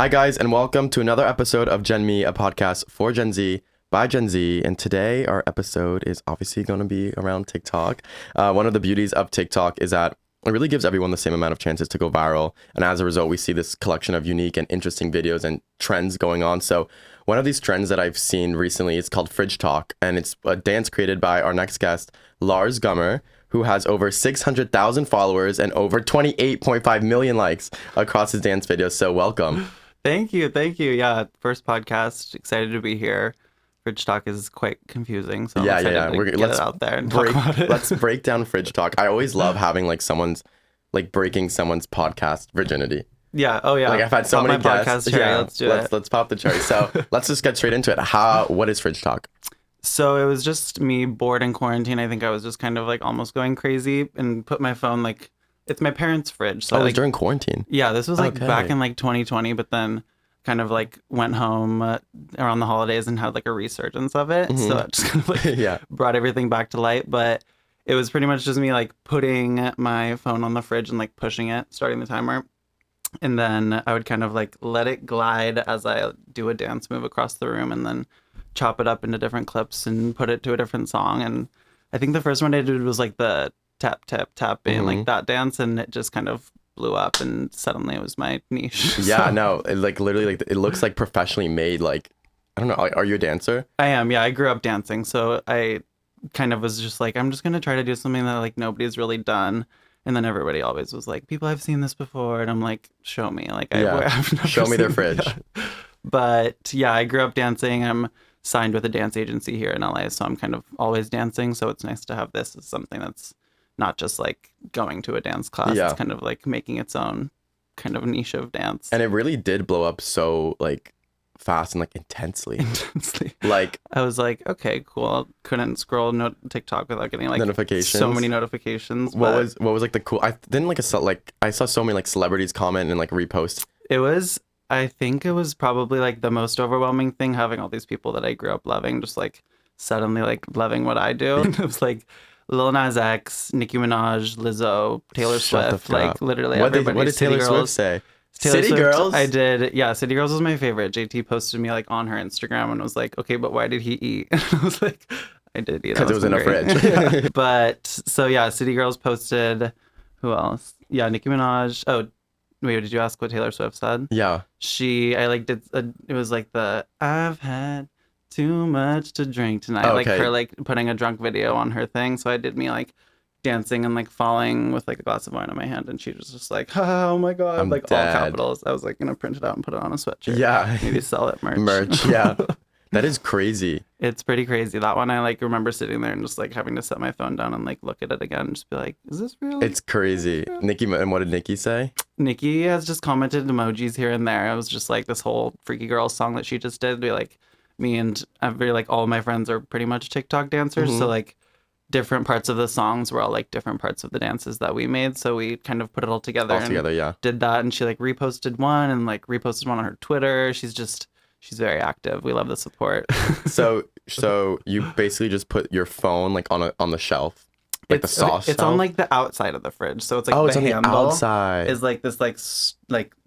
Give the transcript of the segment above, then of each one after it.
Hi guys, and welcome to another episode of Gen Me, a podcast for Gen Z by Gen Z. And today our episode is obviously going to be around TikTok. One of the beauties of TikTok is that it really gives everyone the same amount of chances to go viral. And as a result, we see this collection of unique and interesting videos and trends going on. So one of these trends that I've seen recently is called Fridge Talk. And it's a dance created by our next guest, Lars, who has over 600,000 followers and over 28.5 million likes across his dance videos. So welcome. Thank you. Yeah, first podcast. Excited to be here. Fridge Talk is quite confusing, so I'm excited to get it out there and talk about it. Let's break down Fridge Talk. I always love having breaking someone's podcast virginity. Yeah. Oh yeah. Like I've had so many guests. Let's do it. Let's pop the cherry. So let's just get straight into it. What is Fridge Talk? So it was just me bored in quarantine. I think I was just kind of like almost going crazy and put my phone it's my parents' fridge. So it was during quarantine. Yeah, this was back in 2020, but then kind of went home around the holidays and had a resurgence of it. Mm-hmm. So it just kind of brought everything back to light. But it was pretty much just me putting my phone on the fridge and pushing it, starting the timer. And then I would kind of let it glide as I do a dance move across the room and then chop it up into different clips and put it to a different song. And I think the first one I did was the tap, tap, tap, and that dance. And it just kind of blew up and suddenly it was my niche. Yeah, no, it literally it looks professionally made. I don't know, are you a dancer? I am, yeah. I grew up dancing, so I kind of was just I'm just gonna try to do something that nobody's really done. And then everybody always was people have seen this before, and I'm show me. I've never show me their fridge. But yeah, I grew up dancing. I'm signed with a dance agency here in LA, so I'm kind of always dancing. So it's nice to have this as something that's not just going to a dance class. Yeah. It's kind of making its own kind of niche of dance. And it really did blow up so fast and intensely. I was okay, cool. Couldn't scroll TikTok without getting notifications. So many notifications. What was the cool? I didn't I saw so many celebrities comment and repost. It was. I think it was probably the most overwhelming thing, having all these people that I grew up loving just suddenly loving what I do. It was Lil Nas X, Nicki Minaj, Lizzo, Taylor Swift, literally everybody. What did Taylor Swift say? City Swift, Girls? I did. Yeah, City Girls was my favorite. JT posted me on her Instagram and was okay, but why did he eat? And I was I did eat. Because it was in a fridge. Yeah. But so yeah, City Girls posted. Who else? Yeah, Nicki Minaj. Oh, wait, did you ask what Taylor Swift said? Yeah. It was the I've had too much to drink tonight. Okay. Her putting a drunk video on her thing. So I did me dancing and falling with a glass of wine in my hand, and she was just oh my god, I'm all dead. capitals. I was gonna print it out and put it on a sweatshirt. Yeah. Maybe sell it merch. Yeah. That is crazy. It's pretty crazy. That one I remember sitting there and just having to set my phone down and look at it again and just be is this real? It's crazy. Nicki, and what did Nicki say? Nicki has just commented emojis here and there. It was just this whole Freaky Girls song that she just did. Be me and all my friends are pretty much TikTok dancers. Mm-hmm. So different parts of the songs were all different parts of the dances that we made. So we kind of put it all together. Yeah. Did that, and she reposted one and reposted one on her Twitter. She's very active. We love the support. So you basically just put your phone on the shelf, the sauce. It's shelf? on the outside of the fridge. So it's it's the on handle the outside. Is this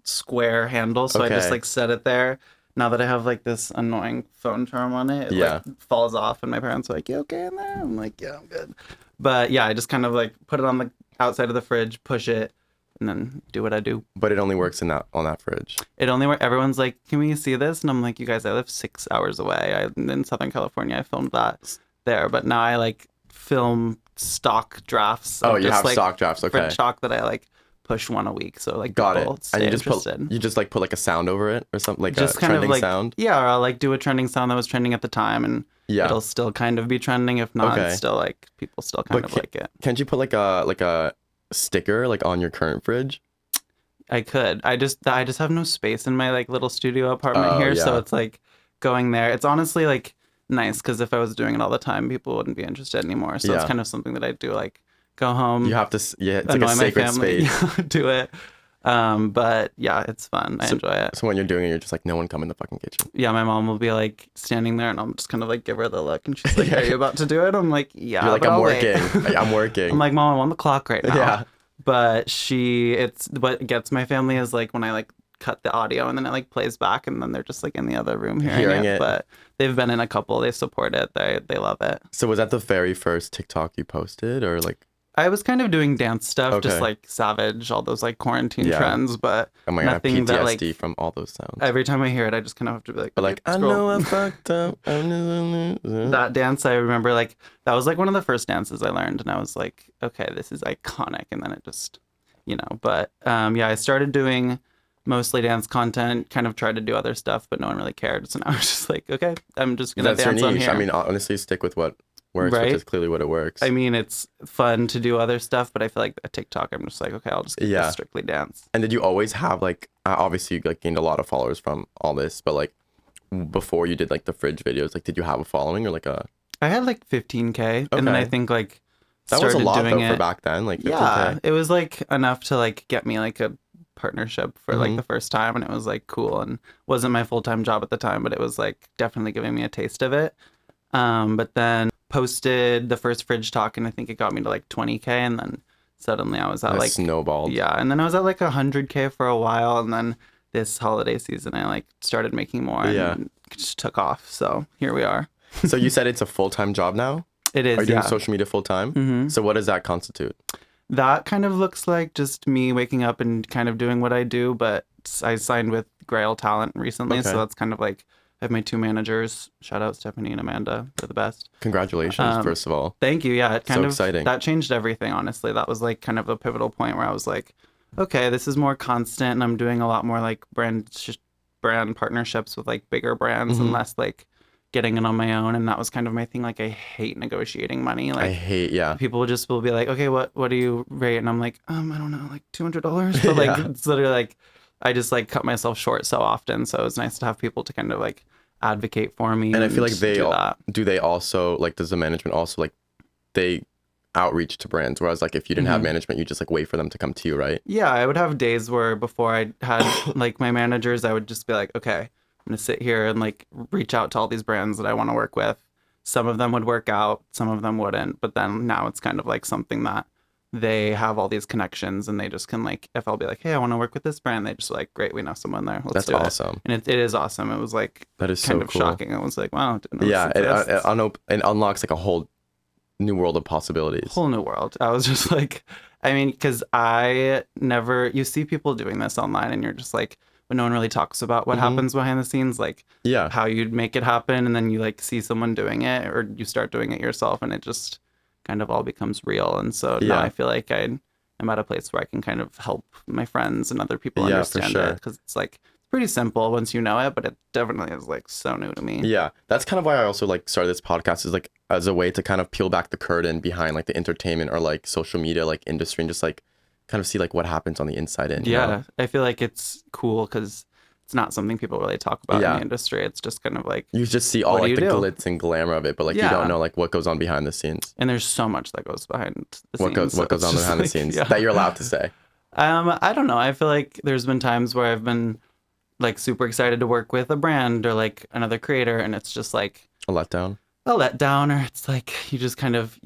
square handle. So okay. I just set it there. Now that I have this annoying phone charm on it, it falls off, and my parents are you okay in there? I'm yeah, I'm good. But yeah, I just kind of put it on the outside of the fridge, push it, and then do what I do. But it only works on that fridge. It only works. Everyone's can we see this? And I'm you guys, I live 6 hours away. I'm in Southern California. I filmed that there, but now I film stock drafts. Oh, you have stock drafts. Okay. Fridge Talk that I push one a week. So got it. And you just put a sound over it or something, just a kind trending of sound. Yeah, or I'll do a trending sound that was trending at the time, and it'll still kind of be trending. If not, it's still people still kind of like it. Can't you put a sticker on your current fridge? I could. I just have no space in my little studio apartment here, so it's going there. It's honestly nice because if I was doing it all the time, people wouldn't be interested anymore. So it's kind of something that I do go home. You have to, it's a sacred space. Do it. But yeah, it's fun. I enjoy it. So when you're doing it, you're just no one come in the fucking kitchen. Yeah, my mom will be standing there, and I'm just kind of give her the look, and she's are you about to do it? I'm yeah. You're I'm working. I'm working. I'm Mom, I'm on the clock right now. Yeah. But it's what gets my family is when I cut the audio and then it like plays back and then they're just like in the other room hearing it. But they've been in a couple. They support it. They love it. So was that the very first TikTok you posted, or like? I was kind of doing dance stuff, just like Savage, all those like quarantine trends, but nothing that like from all those sounds. Every time I hear it, I just kind of have to be like, but like, I know I fucked up. That dance, I remember like that was like one of the first dances I learned, and I was like, okay, this is iconic. And then it just, But I started doing mostly dance content. Kind of tried to do other stuff, but no one really cared. So now I was just like, okay, I'm just gonna dance on here. I mean, honestly, stick with what works, which is clearly what it works. I mean, it's fun to do other stuff, but I feel like a TikTok, I'm just like, okay, I'll just keep this strictly dance. And did you always have like, obviously you like gained a lot of followers from all this, but like before you did like the fridge videos, like did you have a following or like a? I had like 15K, and then I think like that was a lot though for back then, like 15K. Yeah, it was like enough to like get me like a partnership for like the first time, and it was like cool, and wasn't my full-time job at the time, but it was like definitely giving me a taste of it. But then posted the first fridge talk, and I think it got me to like 20K, and then suddenly I was at like snowballed. Yeah, and then I was at like 100K for a while, and then this holiday season I like started making more and it just took off. So here we are. So you said it's a full-time job now? It is. Are you doing social media full-time? Mm-hmm. So what does that constitute? That kind of looks like just me waking up and kind of doing what I do, but I signed with Grail Talent recently, so that's kind of like I have my 2 managers. Shout out Stephanie and Amanda. They're the best. Congratulations, first of all. Thank you. Yeah, it kind of exciting. That changed everything, honestly. That was like kind of a pivotal point where I was like, okay, this is more constant, and I'm doing a lot more like brand partnerships with like bigger brands and less like getting it on my own. And that was kind of my thing. Like I hate negotiating money. Like I hate, people just will be like, okay, what do you rate? And I'm like, I don't know, like $200. But like it's literally like I just like cut myself short so often. So it's nice to have people to kind of like advocate for me. And I feel like they also like, does the management also like they outreach to brands, whereas like if you didn't have management, you just like wait for them to come to you, right? Yeah, I would have days where before I had like my managers, I would just be like, okay, I'm gonna sit here and like reach out to all these brands that I want to work with. Some of them would work out, some of them wouldn't, but then now it's kind of like something that they have all these connections, and they just can like, if I'll be like, hey, I want to work with this brand, they just like, great, we know someone there. Let's do awesome. And it is awesome. It was like that is kind so of cool. shocking. I was like, wow. It unlocks like a whole new world of possibilities. Whole new world. I was just like, I mean, because you see people doing this online, and you're just like, but no one really talks about what happens behind the scenes, like how you'd make it happen, and then you like see someone doing it, or you start doing it yourself, and it just kind of all becomes real. And so now I feel like I'm at a place where I can kind of help my friends and other people understand it, because it's like pretty simple once you know it, but it definitely is like so new to me. Yeah, that's kind of why I also like started this podcast, is like as a way to kind of peel back the curtain behind like the entertainment or like social media like industry, and just like kind of see like what happens on the inside in. Yeah, you know? I feel like it's cool because it's not something people really talk about in the industry. It's just kind of like, you just see all like the glitz and glamour of it, but like you don't know like what goes on behind the scenes. And there's so much that goes behind the scenes. What goes on behind the scenes that you're allowed to say? I don't know. I feel like there's been times where I've been like super excited to work with a brand or like another creator, and it's just like a letdown, or it's like you just kind of,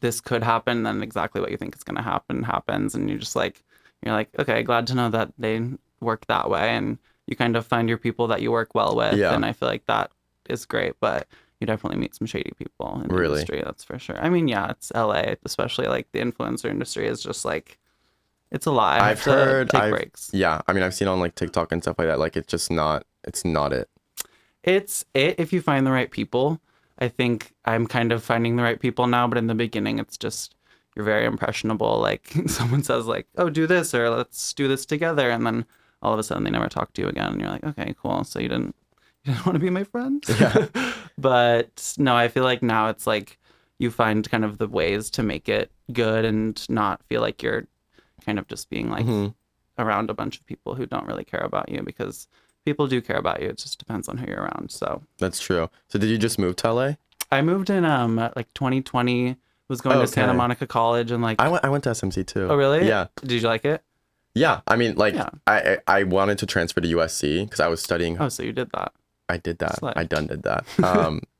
this could happen, and then exactly what you think is going to happen happens, and you're like, okay, glad to know that they work that way, and you kind of find your people that you work well with, and I feel like that is great, but you definitely meet some shady people in the industry, that's for sure. I mean, yeah, it's LA, especially like the influencer industry is just like, it's a lot. I've heard take breaks. Yeah, I mean, I've seen on like TikTok and stuff like that. Like, it's not it. It's it if you find the right people. I think I'm kind of finding the right people now, but in the beginning, it's just you're very impressionable. Like someone says, like, "Oh, do this," or "Let's do this together," and then all of a sudden they never talk to you again, and you're like, "Okay, cool. So you didn't want to be my friend?" Yeah. But no, I feel like now it's like you find kind of the ways to make it good and not feel like you're kind of just being like around a bunch of people who don't really care about you, because people do care about you. It just depends on who you're around. So that's true. So did you just move to LA? I moved in like 2020. Was going to Santa Monica College, and like I went to SMC too. Oh really? Yeah. Did you like it? Yeah. I mean, like I wanted to transfer to USC because I was studying. Oh, so you did that? I did that. I did that.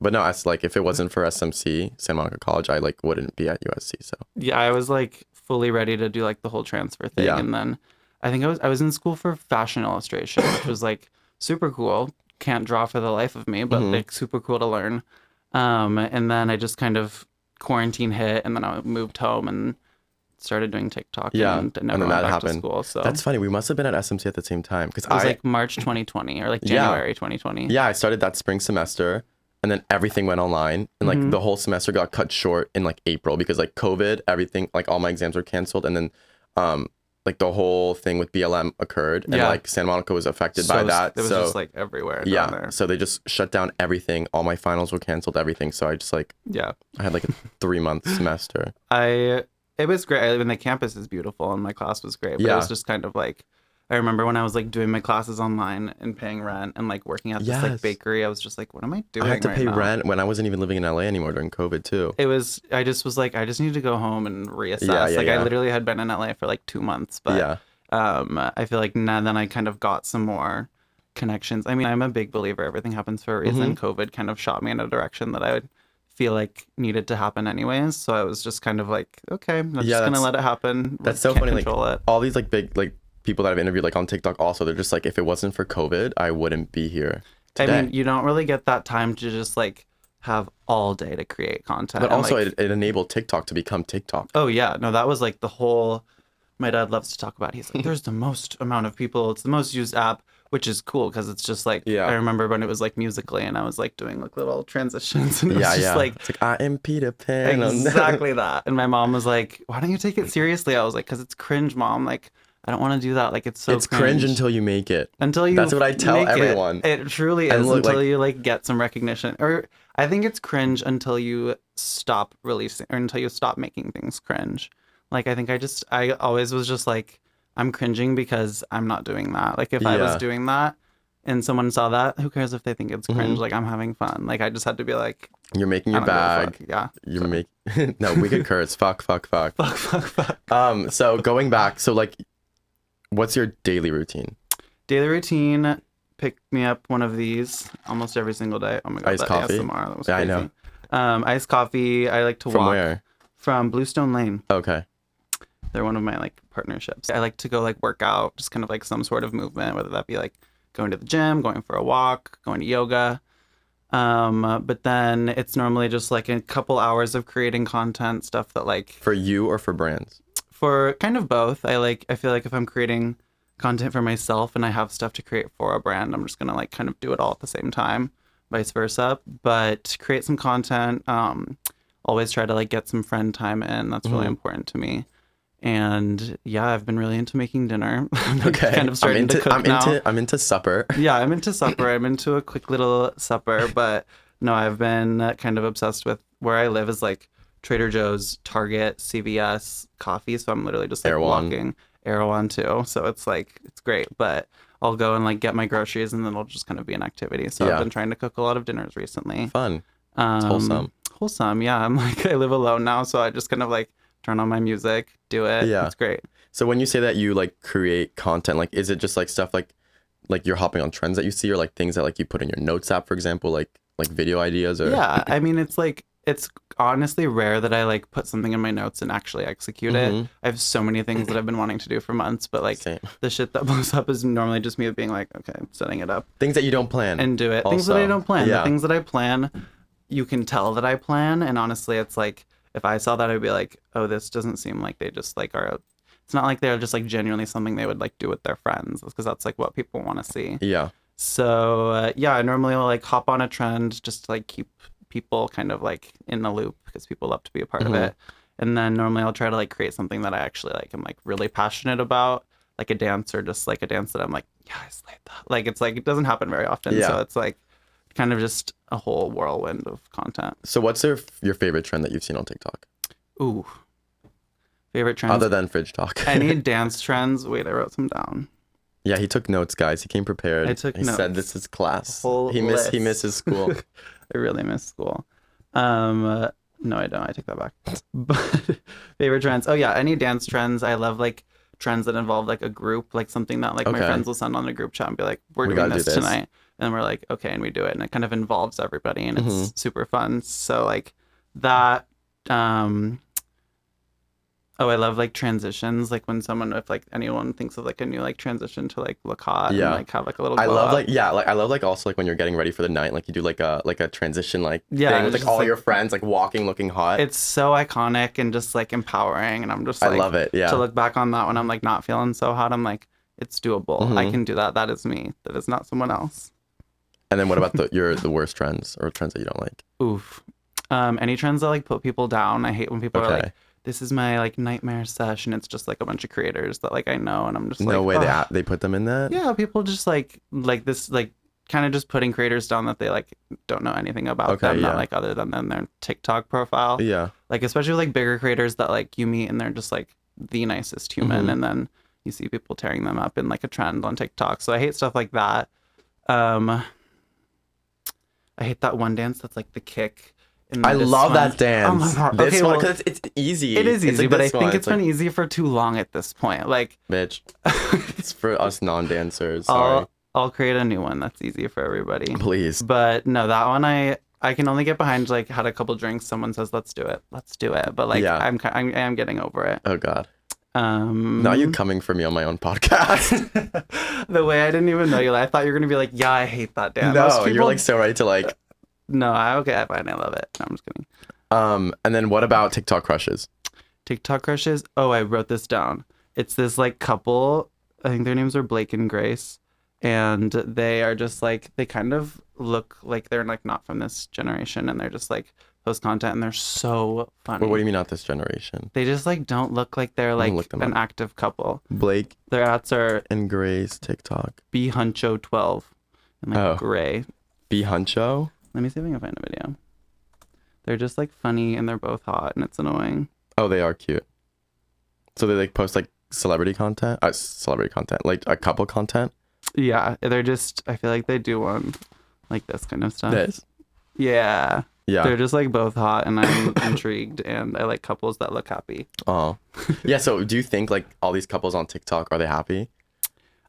But no, it's like if it wasn't for SMC, Santa Monica College, I like wouldn't be at USC. So yeah, I was like fully ready to do like the whole transfer thing, and then I think I was in school for fashion illustration, which was like super cool. Can't draw for the life of me, but like super cool to learn. And then I just kind of quarantine hit, and then I moved home and started doing TikTok. Yeah, and and never then went that back happened. to school. So That's funny. We must have been at SMC at the same time because it was like March 2020 or like January 2020. Yeah, I started that spring semester, and then everything went online, and like the whole semester got cut short in like April because like COVID, everything, like all my exams were canceled, and then like the whole thing with BLM occurred, and like Santa Monica was affected by that. It was just like everywhere. Yeah, down there. so they just shut down everything. All my finals were canceled, everything. So I just like I had like a 3-month semester. It was great. I mean, the campus is beautiful, and my class was great. But it was just kind of like, I remember when I was like doing my classes online and paying rent and like working at this like bakery, I was just like, what am I doing? I had to pay now? rent when I wasn't even living in LA anymore during COVID too. I just was like, I just need to go home and reassess. I literally had been in LA for like 2 months, but I feel like now then I kind of got some more connections. I mean, I'm a big believer everything happens for a reason. COVID kind of shot me in a direction that I would feel like needed to happen anyways. So I was just kind of like, okay, I'm just gonna let it happen. That's so funny. Like all these like big like people that I've interviewed like on TikTok also, they're just like, if it wasn't for COVID, I wouldn't be here today. I mean, you don't really get that time to just like have all day to create content. But also it enabled TikTok to become TikTok. Oh yeah, no, that was like the whole, my dad loves to talk about. He's like, there's the most amount of people. It's the most used app, which is cool because it's just like, I remember when it was like Musical.ly and I was like doing like little transitions and it was just like, it's like, I am Peter Pan. Exactly that. And my mom was like, why don't you take it seriously? I was like, because it's cringe, Mom. Like, I don't want to do that. Like, it's so It's cringe until you make it. Until you That's what I tell everyone. It truly is until you like get some recognition. Or I think it's cringe until you stop releasing or until you stop making things cringe. Like, I think I always was just like, I'm cringing because I'm not doing that. Like, if I was doing that and someone saw that, who cares if they think it's cringe? Like, I'm having fun. Like, I just had to be like, you're making your bag. You're making. No, we could curse. Fuck. So going back, so like, what's your daily routine? Daily routine, pick me up one of these almost every single day. Oh my God, iced coffee? ASMR, that was crazy. I know. Iced coffee, I like to walk. From where? From Bluestone Lane. Okay. They're one of my like partnerships. I like to go like work out, just kind of like some sort of movement, whether that be like going to the gym, going for a walk, going to yoga. But then it's normally just like a couple hours of creating content, stuff that like... For you or for brands? For kind of both. I feel like if I'm creating content for myself and I have stuff to create for a brand, I'm just gonna like kind of do it all at the same time, vice versa. But create some content, always try to like get some friend time in. That's really important to me. And yeah, I've been really into making dinner. Okay. Kind of starting to cook now. I'm into supper. Yeah, I'm into supper. I'm into a quick little supper. But no, I've been kind of obsessed with where I live is like Trader Joe's, Target, CVS, coffee. So I'm literally just like walking. Erewhon too. So it's like, it's great. But I'll go and like get my groceries and then it'll just kind of be an activity. So I've been trying to cook a lot of dinners recently. Fun. It's wholesome. Wholesome, yeah. I'm like, I live alone now. So I just kind of like turn on my music, do it. Yeah. It's great. So when you say that you like create content, like is it just like stuff like you're hopping on trends that you see or like things that like you put in your notes app, for example, like video ideas or... Yeah, I mean, it's like, it's honestly rare that I like put something in my notes and actually execute it. I have so many things that I've been wanting to do for months, but like the shit that blows up is normally just me being like, okay, I'm setting it up. Things that you don't plan. And do it. Also. Things that I don't plan. The things that I plan, you can tell that I plan. And honestly, it's like, if I saw that, I'd be like, oh, this doesn't seem like they just like are... It's not like they're just like genuinely something they would like do with their friends, because that's like what people want to see. Yeah. So yeah, I normally will like hop on a trend just to like keep people kind of like in the loop because people love to be a part of it. And then normally I'll try to like create something that I actually like am like really passionate about, like a dance or just like a dance that I'm like, yeah, I slayed that. Like it's like it doesn't happen very often. So it's like kind of just a whole whirlwind of content. So what's your favorite trend that you've seen on TikTok? Ooh. Favorite trends? Other than fridge talk. Any dance trends? Wait, I wrote some down. Yeah, he took notes, guys. He came prepared. I took notes. He said this is class. He misses school. I really miss school. No, I don't. I take that back. But favorite trends? Oh yeah, any dance trends. I love like trends that involve like a group, like something that like my friends will send on a group chat and be like, we're doing this tonight. And we're like, okay, and we do it. And it kind of involves everybody and it's super fun. So like that, Oh, I love like transitions. Like when someone, if like anyone thinks of like a new like transition to like look hot and like have like a little. I love up. like like I love like also like when you're getting ready for the night, like you do like a transition thing with like all like, your friends like walking looking hot. It's so iconic and just like empowering, and I'm just like, I love it. Yeah. To look back on that when I'm like not feeling so hot, I'm like, it's doable. I can do that. That is me. That is not someone else. And then what about the worst trends or trends that you don't like? Oof. Any trends that like put people down. I hate when people are like, this is my like nightmare sesh, and it's just like a bunch of creators that like I know, and I'm just like, no way they put them in that. Yeah, people just like this like kind of just putting creators down that they like don't know anything about them, not like other than their TikTok profile. Yeah, like especially like bigger creators that like you meet and they're just like the nicest human, and then you see people tearing them up in like a trend on TikTok. So I hate stuff like that. I hate that one dance that's like the kick. I love that dance. Oh my God. This one, because it's easy. It is easy, like but I think it's been easy for too long at this point. Like, bitch, it's for us non-dancers. Sorry. I'll create a new one that's easy for everybody. Please. But no, that one I can only get behind. Like, had a couple drinks, someone says, let's do it. But like, I am getting over it. Oh God. Now you coming for me on my own podcast. The way I didn't even know you, I thought you were gonna be like, yeah, I hate that dance. No, you're like so ready to like. No, okay, fine, I love it. No, I'm just kidding. And then what about TikTok crushes? TikTok crushes? Oh, I wrote this down. It's this like couple. I think their names are Blake and Grace, and they are just like, they kind of look like they're like not from this generation, and they're just like post content, and they're so funny. What do you mean not this generation? They just like don't look like they're like an active couple. Blake. Their ads are and Grace TikTok. B Huncho 12 and like Gray. B Huncho. Let me see if I can find a video. They're just like funny and they're both hot and it's annoying. Oh, they are cute. So they like post like celebrity content, like a couple content. Yeah, they're just. I feel like they do one like this kind of stuff. This. Yeah. Yeah. They're just like both hot, and I'm intrigued, and I like couples that look happy. Oh. Yeah. So do you think like all these couples on TikTok, are they happy?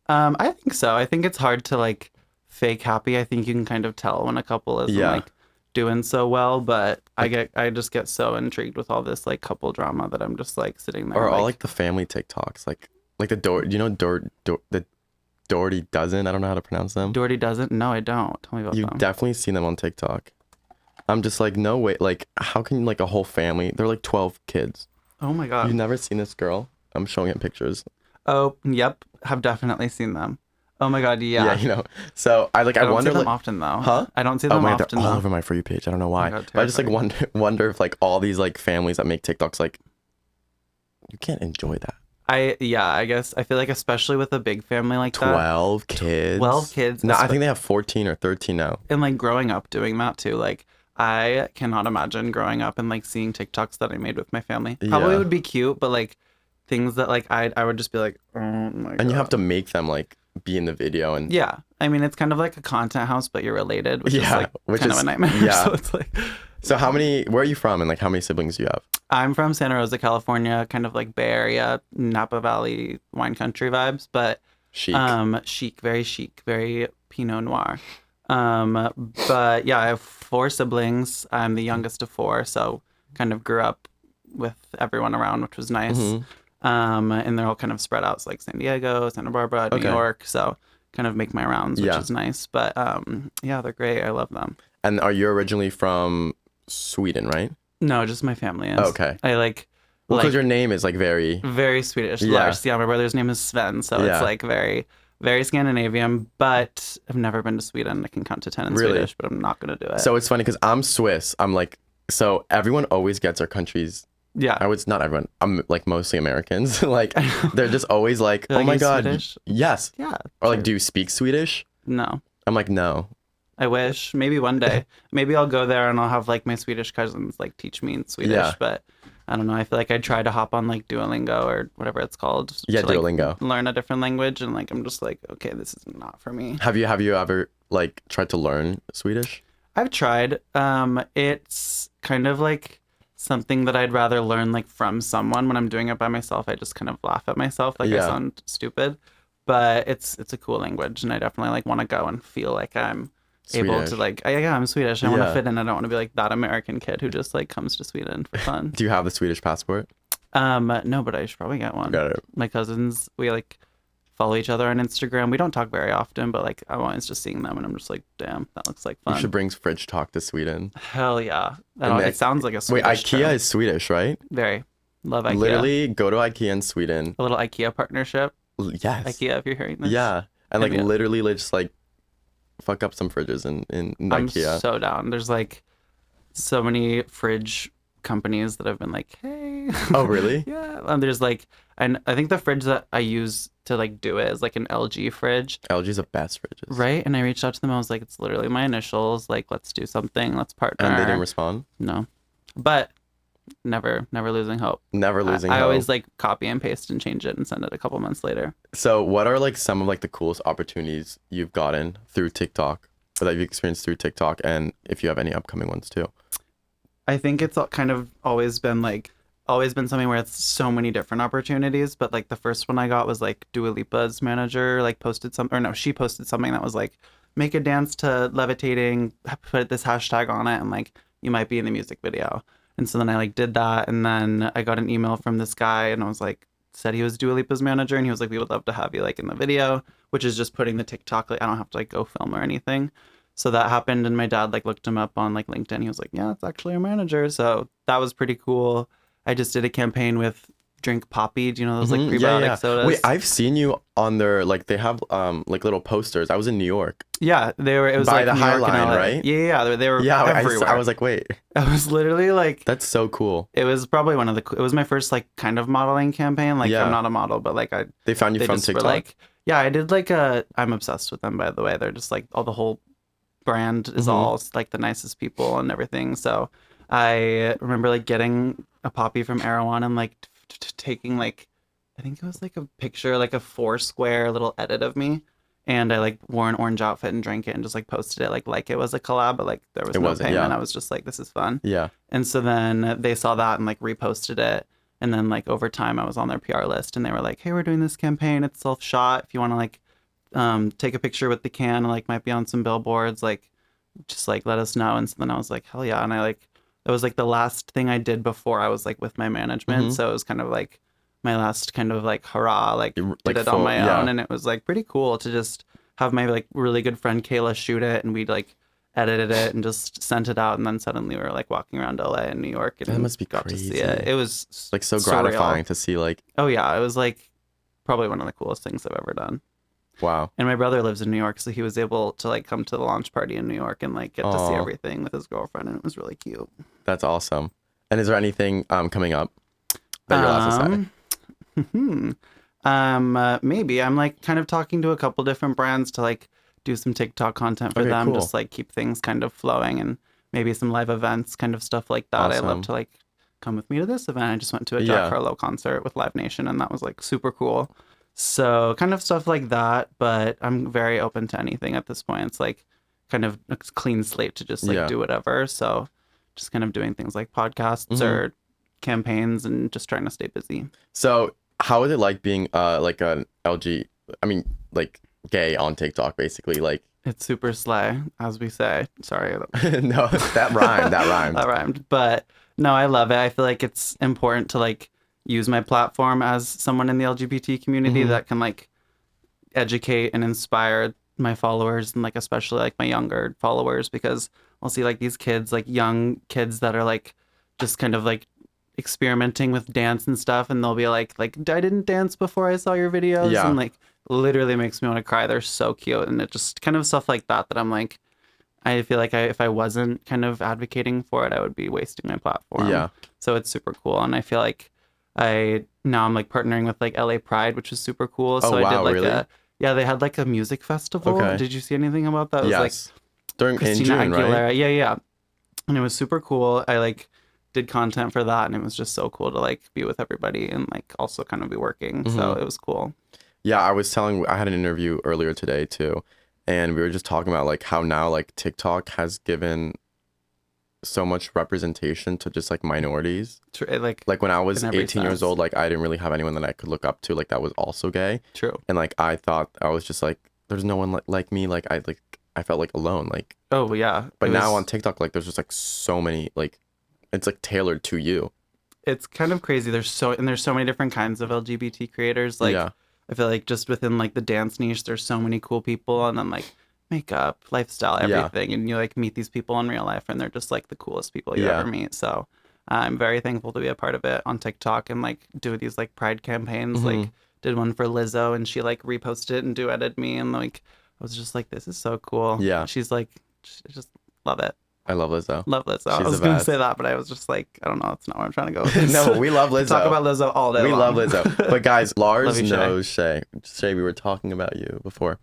I think so. I think it's hard to like fake happy. I think you can kind of tell when a couple isn't like doing so well, but like, I just get so intrigued with all this like couple drama that I'm just like sitting there. Or all like the family TikToks, like the the Doherty Dozen. I don't know how to pronounce them. Doherty Dozen? No, I don't. Tell me about them. You've definitely seen them on TikTok. I'm just like, no way. Like, how can like a whole family? They're like 12 kids. Oh my God. You've never seen this girl? I'm showing it pictures. Oh, yep. Have definitely seen them. Oh my God, yeah. Yeah, you know. So I don't wonder see them like, often though. Huh? I don't see them often. They're all over my For You page. I don't know why. Oh God, but I just like wonder if like all these like families that make TikToks, like, you can't enjoy that. I guess I feel like especially with a big family like 12 kids. 12 kids. No, I think they have 14 or 13 now. And like growing up doing that too, like I cannot imagine growing up and like seeing TikToks that I made with my family. Probably would be cute, but like things that like I would just be like, oh my God. And you have to make them like be in the video and yeah. I mean, it's kind of like a content house, but you're related, which is like kind of a nightmare. Yeah. So it's like. So where are you from and like how many siblings do you have? I'm from Santa Rosa, California, kind of like Bay Area, Napa Valley wine country vibes, but chic, very Pinot Noir. But yeah, I have 4 siblings. I'm the youngest of 4, so kind of grew up with everyone around, which was nice. And they're all kind of spread out, so like San Diego, Santa Barbara, New York, so kind of make my rounds, which is nice. But yeah, they're great. I love them. And are you originally from Sweden, right? No, just my family is. Okay. I like. Well, because your name is like very Swedish. Lars. Yeah, my brother's name is Sven, so it's like very, very Scandinavian. But I've never been to Sweden. I can count to 10 in Swedish, but I'm not gonna do it. So it's funny because I'm Swiss. I'm like, so everyone always gets our countries. Yeah. I would not everyone. I'm like mostly Americans. Like they're just always like, oh my God. Swedish? Yes. Yeah. Or like, do you speak Swedish? No. I'm like, no. I wish. Maybe one day. Maybe I'll go there and I'll have like my Swedish cousins like teach me in Swedish. Yeah. But I don't know. I feel like I try to hop on like Duolingo or whatever it's called. Yeah, to, Duolingo. Learn a different language, and like I'm just like, okay, this is not for me. Have you ever like tried to learn Swedish? I've tried. It's kind of like something that I'd rather learn like from someone. When I'm doing it by myself, I just kind of laugh at myself, like I sound stupid. But it's a cool language, and I definitely like want to go and feel like I'm able to like, I'm Swedish. I want to fit in. I don't want to be like that American kid who just like comes to Sweden for fun. Do you have the Swedish passport? No, but I should probably get one. Got it. My cousins, we like follow each other on Instagram. We don't talk very often, but like I'm always just seeing them, and I'm just like, damn, that looks like fun. You should bring fridge talk to Sweden. Hell yeah! It sounds like a Swedish Wait, IKEA term. is Swedish, right? Very. Love IKEA. Literally, go to IKEA in Sweden. A little IKEA partnership. Yes. IKEA, if you're hearing this. Yeah, and like literally, just like fuck up some fridges in IKEA. I'm so down. There's like so many fridge companies that have been like, hey. Oh, really? Yeah. And there's like, and I think the fridge that I use to like do it is like an LG fridge. LG's the best fridges. Right. And I reached out to them. I was like, it's literally my initials. Like, let's do something. Let's partner. And they didn't respond? No. But never losing hope. Never losing hope. I always like copy and paste and change it and send it a couple months later. So what are like some of like the coolest opportunities you've gotten through TikTok, or that you've experienced through TikTok, and if you have any upcoming ones too? I think it's kind of always been something where it's so many different opportunities, but like the first one I got was like Dua Lipa's manager like posted she posted something that was like, make a dance to levitating, put this hashtag on it, and like you might be in the music video. And so then I like did that, and then I got an email from this guy, and I was like, said he was Dua Lipa's manager, and he was like, we would love to have you like in the video, which is just putting the TikTok, like I don't have to like go film or anything. So that happened, and my dad like looked him up on like LinkedIn. He was like, yeah, it's actually our manager. So that was pretty cool. I just did a campaign with Drink Poppy. Do you know those like prebiotic sodas? Wait, I've seen you on their like they have like little posters. I was in New York. Yeah, they were. It was by like the New High York Line, and LA. right? Yeah, they were. Yeah, everywhere. I was like, wait. I was literally like, that's so cool. It was probably it was my first like kind of modeling campaign. Like I'm not a model, but like they found you from TikTok. Like, yeah, I did like I'm obsessed with them, by the way. They're just like the whole brand is all like the nicest people and everything. So I remember like getting a poppy from Erewhon and like taking like, I think it was like a picture, like a 4-square little edit of me, and I like wore an orange outfit and drank it and just like posted it like it was a collab, but like there was no payment. I was just like, this is fun. Yeah. And so then they saw that and like reposted it, and then like over time I was on their PR list, and they were like, hey, we're doing this campaign, it's self-shot, if you want to like take a picture with the can, like might be on some billboards, like just like let us know. And so then I was like, hell yeah. And I like, it was like the last thing I did before I was like with my management. So it was kind of like my last kind of like hurrah, like did it on my own. And it was like pretty cool to just have my like really good friend Kayla shoot it, and we like edited it and just sent it out, and then suddenly we were like walking around LA and New York, and that must be got crazy. To see it. It was like so gratifying to see like, oh yeah, it was like probably one of the coolest things I've ever done. Wow. And my brother lives in New York, so he was able to like come to the launch party in New York and like get to see everything with his girlfriend, and it was really cute. That's awesome. And is there anything coming up that you're allowed to say? Maybe I'm like kind of talking to a couple different brands to like do some TikTok content for them, just like keep things kind of flowing, and maybe some live events, kind of stuff like that. Awesome. I love to like come with me to this event. I just went to a Jack Harlow concert with Live Nation, and that was like super cool. So kind of stuff like that, but I'm very open to anything at this point. It's like kind of a clean slate to just like do whatever. So just kind of doing things like podcasts or campaigns and just trying to stay busy. So how is it like being like an like gay on TikTok basically? Like it's super slay, as we say. Sorry. No, that rhymed. That rhymed. But no, I love it. I feel like it's important to like use my platform as someone in the LGBT community that can like educate and inspire my followers, and like especially like my younger followers, because I'll see like these kids, like young kids that are like just kind of like experimenting with dance and stuff, and they'll be like I didn't dance before I saw your videos, and like literally makes me want to cry. They're so cute, and it just kind of stuff like that I'm like, I feel like if I wasn't kind of advocating for it, I would be wasting my platform. Yeah. So it's super cool, and I feel like I'm like partnering with like LA Pride, which is super cool. So I did like really? They had like a music festival. Okay. Did you see anything about that? It was like during Christina Aguilera, right? Yeah. And it was super cool. I like did content for that, and it was just so cool to like be with everybody and like also kind of be working. So it was cool. Yeah, I had an interview earlier today too, and we were just talking about like how now like TikTok has given so much representation to just like minorities. Like when I was 18 years old, like I didn't really have anyone that I could look up to like that was also gay. True. And like I thought I was just like, there's no one like me. Like I felt like alone. Like, oh yeah. But now on TikTok, like there's just like so many, like it's like tailored to you. it's kind of crazy. There's so many different kinds of LGBT creators. Like, I feel like just within like the dance niche, there's so many cool people, and then like makeup, lifestyle, everything, and you like meet these people in real life, and they're just like the coolest people you ever meet. So I'm very thankful to be a part of it on TikTok and like do these like pride campaigns. Like did one for Lizzo, and she like reposted it and duetted me, and like I was just like, this is so cool. Yeah, she's like, just love it. I love Lizzo. Love Lizzo. I was going to say that, but I was just like, I don't know. That's not where I'm trying to go with this. No, we love Lizzo. Talk about Lizzo all day long. We love Lizzo. But guys, Lars knows Shay. Shay, we were talking about you before.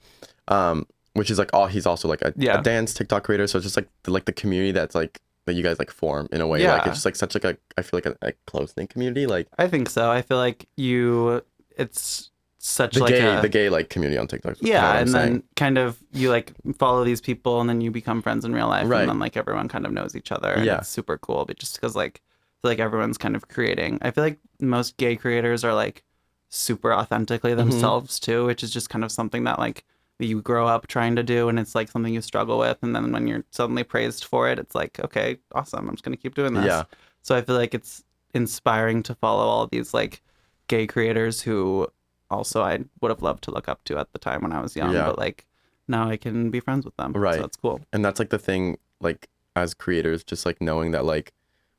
Which is like, he's also like a dance TikTok creator. So it's just like the community that's like, that you guys like form in a way. Like it's just like such like I feel like a close-knit community. Like I think so. I feel like it's such the gay like community on TikTok. And then kind of you like follow these people, and then you become friends in real life, and then like everyone kind of knows each other, and it's super cool. But just because like I feel like everyone's kind of creating. I feel like most gay creators are like super authentically themselves too, which is just kind of something that like you grow up trying to do, and it's like something you struggle with, and then when you're suddenly praised for it, it's like, okay, awesome, I'm just gonna keep doing this. So I feel like it's inspiring to follow all of these like gay creators who also I would have loved to look up to at the time when I was young, but like now I can be friends with them. So that's cool. And that's like the thing, like as creators, just like knowing that like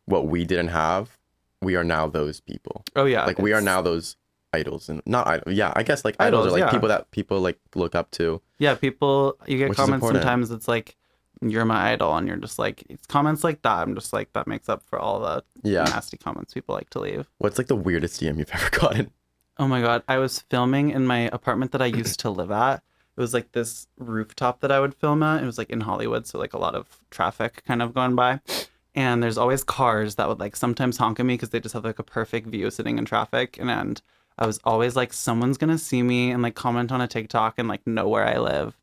what we didn't have, we are now those people. Oh yeah. Like we are now those idols, and not idols. Yeah, I guess like idols are like people that people like look up to. Yeah, people, you get comments sometimes it's like, you're my idol, and you're just like, it's comments like that. I'm just like, that makes up for all the nasty comments people like to leave. What's like the weirdest DM you've ever gotten? Oh my God. I was filming in my apartment that I used to live at. It was like this rooftop that I would film at. It was like in Hollywood, so like a lot of traffic kind of going by. And there's always cars that would like sometimes honk at me because they just have like a perfect view sitting in traffic. And I was always like, someone's going to see me and like comment on a TikTok and like know where I live.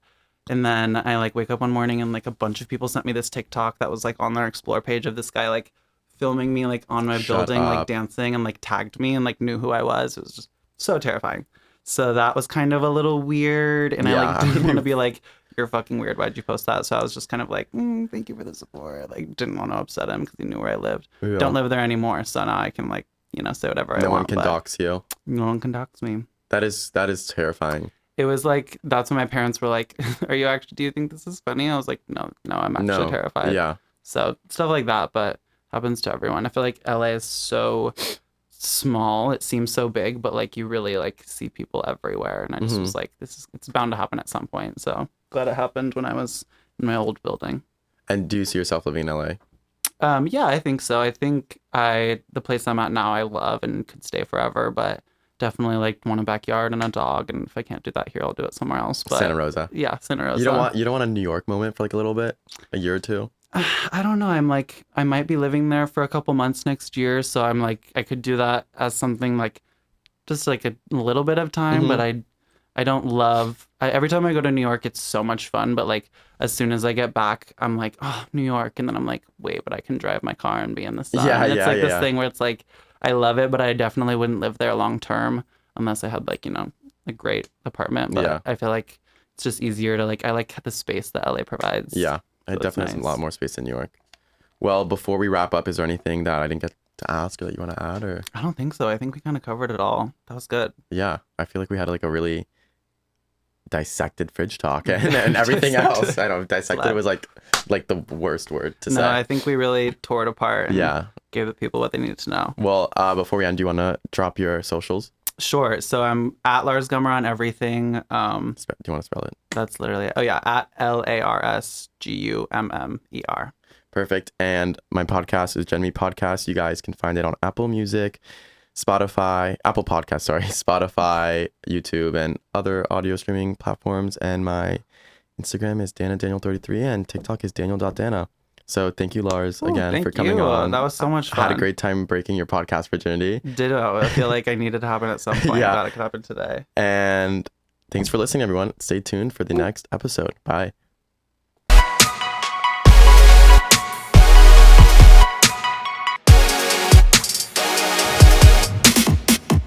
And then I like wake up one morning and like a bunch of people sent me this TikTok that was like on their explore page of this guy like filming me like on my building, like dancing, and like tagged me and like knew who I was. It was just so terrifying. So that was kind of a little weird, and I like didn't want to be like, you're fucking weird, why'd you post that? So I was just kind of like, thank you for the support. Like didn't want to upset him because he knew where I lived. Don't live there anymore, so now I can like, you know, say whatever I want. No one can dox you. No one can dox me. That is terrifying. It was like, that's when my parents were like, do you think this is funny? I was like, no, I'm actually terrified. Yeah. So stuff like that, but happens to everyone. I feel like LA is so small, it seems so big, but like you really like see people everywhere, and I just was like, it's bound to happen at some point. So glad it happened when I was in my old building. And do you see yourself living in LA? Yeah, I think so. I think the place I'm at now I love and could stay forever, but definitely like want a backyard and a dog, and if I can't do that here, I'll do it somewhere else. But Santa Rosa. Yeah, Santa Rosa. You don't want a New York moment for like a little bit, a year or two? I don't know. I'm like, I might be living there for a couple months next year, so I'm like, I could do that as something like just like a little bit of time, but I don't love, every time I go to New York, it's so much fun, but like as soon as I get back, I'm like, oh, New York, and then I'm like, wait, but I can drive my car and be in the sun. And it's like this thing where it's like, I love it, but I definitely wouldn't live there long term unless I had like, you know, a great apartment. But I feel like it's just easier to like, I like the space that LA provides. Yeah. So it definitely has a lot more space in New York. Well, before we wrap up, is there anything that I didn't get to ask or that you want to add? Or I don't think so. I think we kind of covered it all. That was good. Yeah. I feel like we had like a really dissected fridge talk and everything else. I know dissected was like the worst word to say. No, I think we really tore it apart and gave the people what they needed to know. Well, before we end, do you want to drop your socials? Sure. So I'm at Lars Gummer on everything. Do you want to spell it? That's literally it. Oh yeah, at LarsGummer. Perfect. And my podcast is Gen Me Podcast. You guys can find it on Apple Music, Spotify, YouTube, and other audio streaming platforms. And my Instagram is DanaDaniel33, and TikTok is Daniel.Dana. So thank you, Lars, again for coming on. That was so much fun. I had a great time breaking your podcast virginity. Ditto. I feel like I needed to happen at some point. Glad it could happen today. And thanks for listening, everyone. Stay tuned for the next episode. Bye.